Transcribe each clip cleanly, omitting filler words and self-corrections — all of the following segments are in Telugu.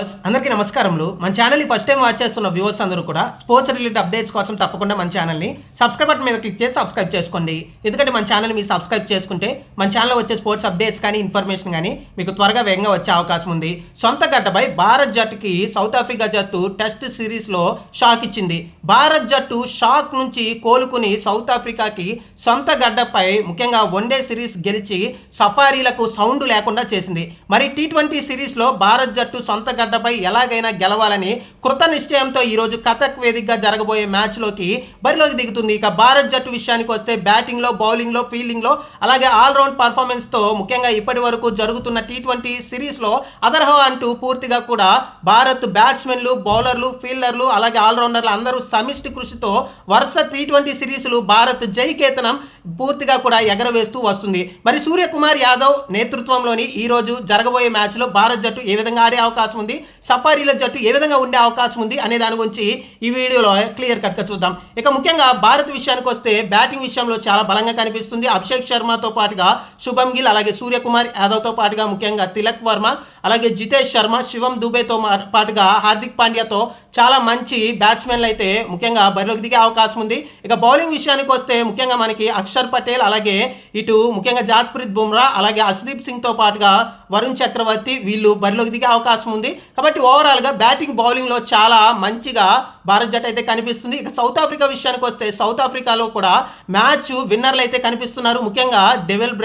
అందరికీ నమస్కారములు. మన ఛానల్ని ఫస్ట్ టైం వాచ్ చేస్తున్న వ్యూవర్స్ అందరూ కూడా స్పోర్ట్స్ రిలేటెడ్ అప్డేట్స్ కోసం తప్పకుండా మన ఛానల్ని సబ్స్క్రైబ్ బటన్ మీద క్లిక్ చేసి సబ్స్క్రైబ్ చేసుకోండి. ఎందుకంటే మన ఛానల్ని మీరు సబ్స్క్రైబ్ చేసుకుంటే మన ఛానల్లో వచ్చే స్పోర్ట్స్ అప్డేట్స్ కానీ ఇన్ఫర్మేషన్ కానీ మీకు త్వరగా వేగంగా వచ్చే అవకాశం ఉంది. సొంత గడ్డపై భారత్ జట్టుకి సౌత్ ఆఫ్రికా జట్టు టెస్ట్ సిరీస్లో షాక్ ఇచ్చింది. భారత్ జట్టు షాక్ నుంచి కోలుకుని సౌత్ ఆఫ్రికాకి సొంత గడ్డపై ముఖ్యంగా వన్డే సిరీస్ గెలిచి సఫారీలకు సౌండ్ లేకుండా చేసింది. మరి T20 సిరీస్లో భారత్ జట్టు సొంత గడ్డపై ఎలాగైనా గెలవాలని కృత నిశ్చయంతో ఈరోజు కటక్ వేదికగా జరగబోయే మ్యాచ్లోకి బరిలోకి దిగుతుంది. ఇక భారత్ జట్టు విషయానికి వస్తే బ్యాటింగ్లో, బౌలింగ్లో, ఫీల్డింగ్లో అలాగే ఆల్రౌండ్ పర్ఫార్మెన్స్తో ముఖ్యంగా ఇప్పటి వరకు జరుగుతున్న T20 సిరీస్లో అదర్హో అంటూ పూర్తిగా కూడా భారత్ బ్యాట్స్మెన్లు, బౌలర్లు, ఫీల్డర్లు అలాగే ఆల్రౌండర్లు అందరూ సమిష్టి కృషితో వరుస T20 సిరీస్లు భారత్ జైకేతనం పూర్తిగా కూడా ఎగరవేస్తూ వస్తుంది. మరి సూర్యకుమార్ యాదవ్ నేతృత్వంలోని ఈరోజు జరగబోయే మ్యాచ్లో భారత్ జట్టు ఏ విధంగా ఆడే అవకాశం ఉంది, సఫారీల జట్టు ఏ విధంగా ఉండే అవకాశం ఉంది అనే దాని గురించి ఈ వీడియోలో క్లియర్ కట్గా చూద్దాం. ఇక ముఖ్యంగా భారత్ విషయానికి వస్తే బ్యాటింగ్ విషయంలో చాలా బలంగా కనిపిస్తుంది. అభిషేక్ శర్మతో పాటుగా శుభమ్ గిల్ అలాగే సూర్యకుమార్ యాదవ్తో పాటుగా ముఖ్యంగా తిలక్ వర్మ అలాగే జితేష్ శర్మ, శివం దుబేతో పాటుగా హార్దిక్ పాండ్యాతో చాలా మంచి బ్యాట్స్మెన్లు అయితే ముఖ్యంగా బరిలోకి దిగే అవకాశం ఉంది. ఇక బౌలింగ్ విషయానికి వస్తే ముఖ్యంగా మనకి అక్షర్ పటేల్ అలాగే ఇటు ముఖ్యంగా జాస్ప్రీత్ బుమ్రా అలాగే అర్షదీప్ సింగ్తో పాటుగా వరుణ్ చక్రవర్తి వీళ్ళు బరిలోకి దిగే అవకాశం ఉంది. కాబట్టి ఓవరాల్గా బ్యాటింగ్ బౌలింగ్లో చాలా మంచిగా భారత్ జట్టు అయితే కనిపిస్తుంది. ఇక సౌత్ ఆఫ్రికా విషయానికి వస్తే సౌత్ ఆఫ్రికాలో కూడా మ్యాచ్ విన్నర్లు అయితే కనిపిస్తున్నారు. ముఖ్యంగా డెవెల్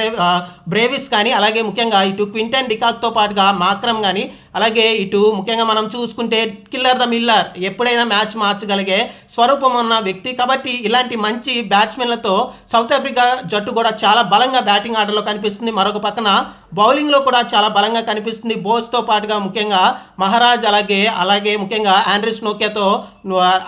బ్రేవిస్ కానీ అలాగే ముఖ్యంగా ఇటు క్వింటన్ డికాక్తో పాటుగా మాక్రమ్ కానీ అలాగే ఇటు ముఖ్యంగా మనం చూసుకుంటే కిల్లర్ ద మిల్లర్ ఎప్పుడైనా మ్యాచ్ మార్చగలిగే స్వరూపం ఉన్న వ్యక్తి. కాబట్టి ఇలాంటి మంచి బ్యాట్స్మెన్లతో సౌత్ ఆఫ్రికా జట్టు కూడా చాలా బలంగా బ్యాటింగ్ ఆర్డర్లో కనిపిస్తుంది. మరొక పక్కన బౌలింగ్లో కూడా చాలా బలంగా కనిపిస్తుంది. బోస్తో పాటుగా ముఖ్యంగా మహారాజ్ అలాగే ముఖ్యంగా ఆండ్రిస్ నోకియాతో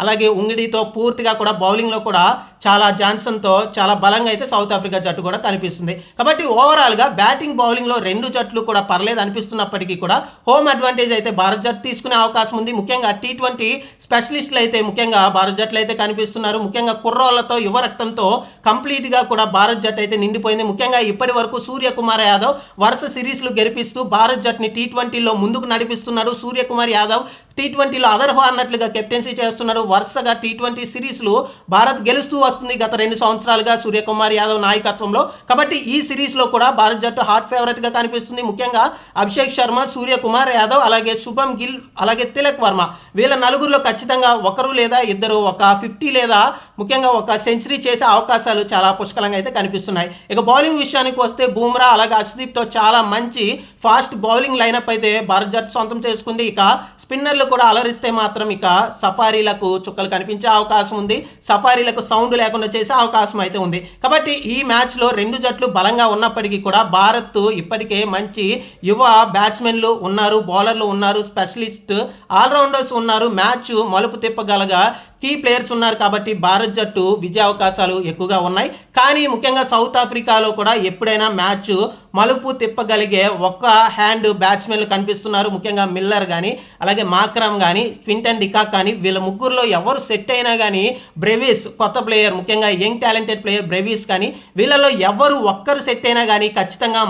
అలాగే ఉంగిడితో పూర్తిగా కూడా బౌలింగ్లో కూడా చాలా జాన్సన్తో చాలా బలంగా అయితే సౌత్ ఆఫ్రికా జట్టు కూడా కనిపిస్తుంది. కాబట్టి ఓవరాల్గా బ్యాటింగ్ బౌలింగ్లో రెండు జట్లు కూడా పర్లేదు అనిపిస్తున్నప్పటికీ కూడా హోమ్ అడ్వాంటేజ్ అయితే భారత్ జట్టు తీసుకునే అవకాశం ఉంది. ముఖ్యంగా T20 స్పెషలిస్టులు అయితే ముఖ్యంగా భారత్ జట్లు అయితే కనిపిస్తున్నారు. ముఖ్యంగా కుర్రోళ్లతో యువ రక్తంతో కంప్లీట్గా కూడా భారత్ జట్టు అయితే నిండిపోయింది. ముఖ్యంగా ఇప్పటి వరకు సూర్యకుమార్ యాదవ్ వరుస సిరీస్లు గెలిపిస్తూ భారత్ జట్టుని T20లో ముందుకు నడిపిస్తున్నాడు. సూర్యకుమార్ యాదవ్ T20లో అదర్హో అన్నట్లుగా కెప్టెన్సీ చేస్తున్నారు. వరుసగా T20 సిరీస్లు భారత్ గెలుస్తూ వస్తుంది గత 2 సంవత్సరాలుగా సూర్యకుమార్ యాదవ్ నాయకత్వంలో. కాబట్టి ఈ సిరీస్లో కూడా భారత్ జట్టు హాట్ ఫేవరెట్గా కనిపిస్తుంది. ముఖ్యంగా అభిషేక్ శర్మ, సూర్యకుమార్ యాదవ్ అలాగే శుభమ్ గిల్ అలాగే తిలక్ వర్మ వీళ్ళ నలుగురిలో ఖచ్చితంగా ఒకరు లేదా ఇద్దరు ఒక 50 లేదా ముఖ్యంగా ఒక సెంచరీ చేసే అవకాశాలు చాలా పుష్కలంగా అయితే కనిపిస్తున్నాయి. ఇక బౌలింగ్ విషయానికి వస్తే బుమ్రా అలాగే అర్షదీప్తో చాలా మంచి ఫాస్ట్ బౌలింగ్ లైనప్ అయితే భారత్ జట్టు సొంతం చేసుకుంది. ఇక స్పిన్నర్లు కూడా అలరిస్తే మాత్రం ఇక సఫారీలకు చుక్కలు కనిపించే అవకాశం ఉంది. సఫారీలకు సౌండ్ లేకుండా చేసే అవకాశం అయితే ఉంది. కాబట్టి ఈ మ్యాచ్లో రెండు జట్లు బలంగా ఉన్నప్పటికీ కూడా భారత్ ఇప్పటికే మంచి యువ బ్యాట్స్మెన్లు ఉన్నారు, బౌలర్లు ఉన్నారు, స్పెషలిస్ట్ ఆల్రౌండర్స్ ఉన్నారు, మ్యాచ్ మలుపు తిప్పగలగా కీ ప్లేయర్స్ ఉన్నారు. కాబట్టి భారత్ జట్టు విజయ అవకాశాలు ఎక్కువగా ఉన్నాయి. కానీ ముఖ్యంగా సౌత్ ఆఫ్రికాలో కూడా ఎప్పుడైనా మ్యాచ్ మలుపు తిప్పగలిగే ఒక్క హ్యాండ్ బ్యాట్స్మెన్లు కనిపిస్తున్నారు. ముఖ్యంగా మిల్లర్ కానీ అలాగే మాక్రమ్ కానీ క్వింటన్ డికాక్ కానీ వీళ్ళ ముగ్గురులో ఎవరు సెట్ అయినా కానీ బ్రెవిస్ కొత్త ప్లేయర్ ముఖ్యంగా యంగ్ టాలెంటెడ్ ప్లేయర్ బ్రెవిస్ కానీ వీళ్ళలో ఎవరు ఒక్కరు సెట్ అయినా కానీ ఖచ్చితంగా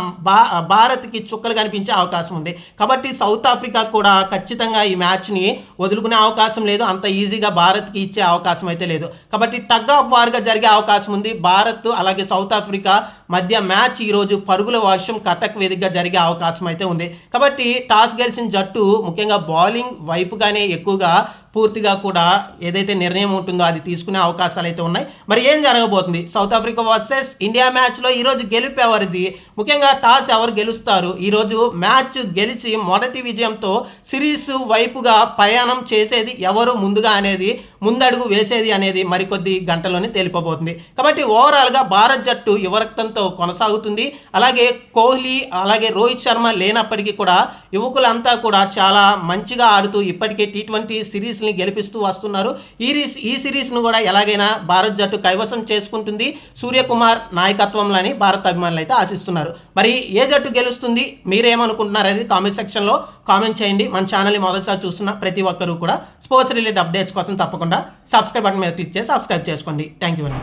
భారత్కి చుక్కలు కనిపించే అవకాశం ఉంది. కాబట్టి సౌత్ ఆఫ్రికా కూడా ఖచ్చితంగా ఈ మ్యాచ్ని వదులుకునే అవకాశం లేదు. అంత ఈజీగా భారత్కి ఇచ్చే అవకాశం అయితే లేదు. కాబట్టి టగ్ ఆఫ్ వార్గా జరిగే అవకాశం ఉంది. భారత్ అలాగే సౌత్ ఆఫ్రికా మధ్య మ్యాచ్ ఈరోజు పరుగుల వర్షం కటక్ వేదికగా జరిగే అవకాశం అయితే ఉంది. కాబట్టి టాస్ గెలిచిన జట్టు ముఖ్యంగా బౌలింగ్ వైపుగానే ఎక్కువగా పూర్తిగా కూడా ఏదైతే నిర్ణయం ఉంటుందో అది తీసుకునే అవకాశాలు అయితే ఉన్నాయి. మరి ఏం జరగబోతుంది సౌత్ ఆఫ్రికా వర్సెస్ ఇండియా మ్యాచ్లో ఈరోజు గెలుపు ఎవరిది, ముఖ్యంగా టాస్ ఎవరు గెలుస్తారు, ఈరోజు మ్యాచ్ గెలిచి మొదటి విజయంతో సిరీస్ వైపుగా ప్రయాణం చేసేది ఎవరు ముందుగా అనేది ముందడుగు వేసేది అనేది మరికొద్ది గంటల్లోనే తెలిపబోతుంది. కాబట్టి ఓవరాల్గా భారత్ జట్టు యువరక్తంతో కొనసాగుతుంది. అలాగే కోహ్లీ అలాగే రోహిత్ శర్మ లేనప్పటికీ కూడా యువకులంతా కూడా చాలా మంచిగా ఆడుతూ ఇప్పటికే T20 సిరీస్ని గెలిపిస్తూ వస్తున్నారు. ఈ సిరీస్ను కూడా ఎలాగైనా భారత్ జట్టు కైవసం చేసుకుంటుంది సూర్యకుమార్ నాయకత్వంలోని భారత అభిమానులు అయితే ఆశిస్తున్నారు. మరి ఏ జట్టు గెలుస్తుంది, మీరేమనుకుంటున్నారు అనేది కామెంట్ సెక్షన్లో కామెంట్ చేయండి. మన ఛానల్ని మొదటిసారి చూస్తున్న ప్రతి ఒక్కరూ కూడా స్పోర్ట్స్ రిలేటెడ్ అప్డేట్స్ కోసం తప్పకుండా సబ్స్క్రైబ్ బటన్ మీద క్లిక్ చేసి సబ్స్క్రైబ్ చేసుకోండి. థ్యాంక్ యూ అండి.